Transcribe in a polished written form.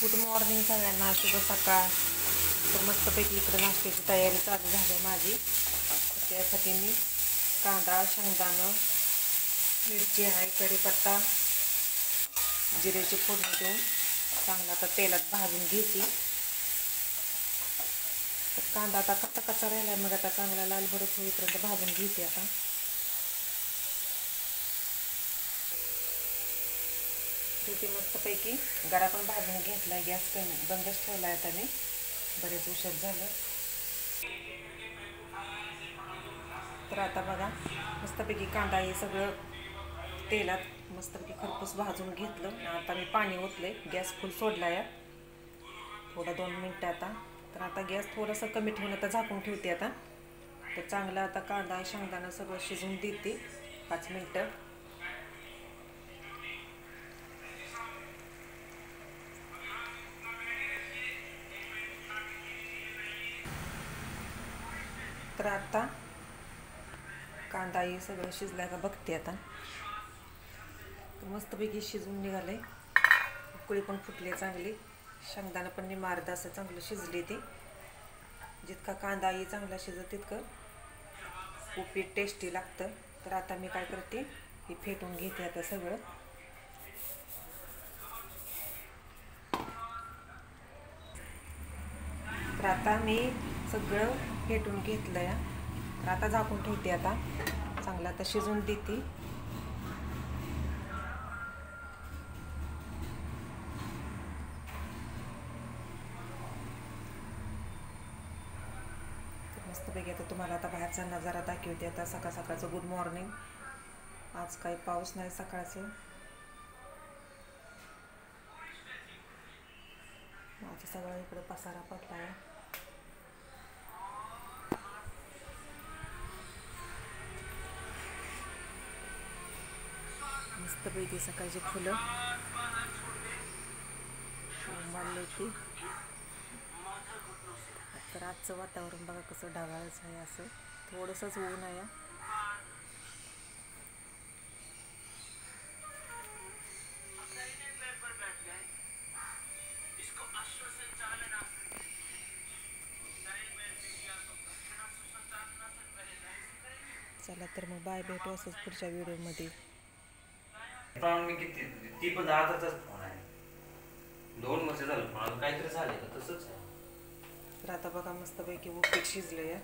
Good morning सगळ्यांना, शुभ सकाळ. तर मस्तपैकी इकडं नाश्त्याची तयारी चालू झाली माझी. तर त्यासाठी मी कांदा, शेंगदाणं, मिरची आहे, कढीपत्ता, जिऱ्याची फोडणी देऊन चांगला आता तेलात भाजून घेते. तर कांदा आता कच्चा कच्चा राहिला, मग आता चांगला लाल भडक होईपर्यंत भाजून घेते. आता ते मस्तपैकी गरा पण भाजून घेतला. गॅस बंदच ठेवला आहे त्याने, बरेच उशीर झालं. तर आता बघा मस्तपैकी कांदा हे सगळं तेलात मस्तपैकी खरपूस भाजून घेतलं. आता मी पाणी ओतले, गॅस फुल सोडला आहे थोडा 2 मिनटं आता. तर आता गॅस थोडंसं कमी ठेवून आता झाकून ठेवते. आता तर चांगलं आता कांदा शेंगदाणा सगळं शिजवून देते 5 मिनटं. तर आता कांदा हे सगळं शिजलं का बघते. आता मस्तपैकी शिजून निघाले, उकळी पण फुटली चांगली, शेंगदाणा पण निमारद असं चांगलं शिजले. ते जितका कांदा ही चांगला शिजत तितकं उपीट टेस्टी लागतं. तर आता मी काय करते, हे फेटून घेते आता सगळं. तर आता मी सगळं फेटून घेतलं या. तर आता झाकून ठेवते. आता चांगलं आता शिजून देते. मस्तपैकी आता तुम्हाला आता बाहेरचा नजारा दाखवते. आता सकाळ सकाळचं गुड मॉर्निंग. आज काही पाऊस नाही सकाळचं. माझं सगळं इकडं पसारा पडला आहे. मस्तपैकी सकाळची फुलं वाढली ती. तर आजचं वातावरण बघा कसं ढगाळच आहे, असं थोडंसंच ऊन आहे. चला तर मग बाय, भेटू असंच पुढच्या व्हिडिओमध्ये. ती पण 10 फोन आहे, 2 वर्ष झालं काहीतरी झाले तसंच. तर आता बघा मस्तपैकी उपीट शिजलं या.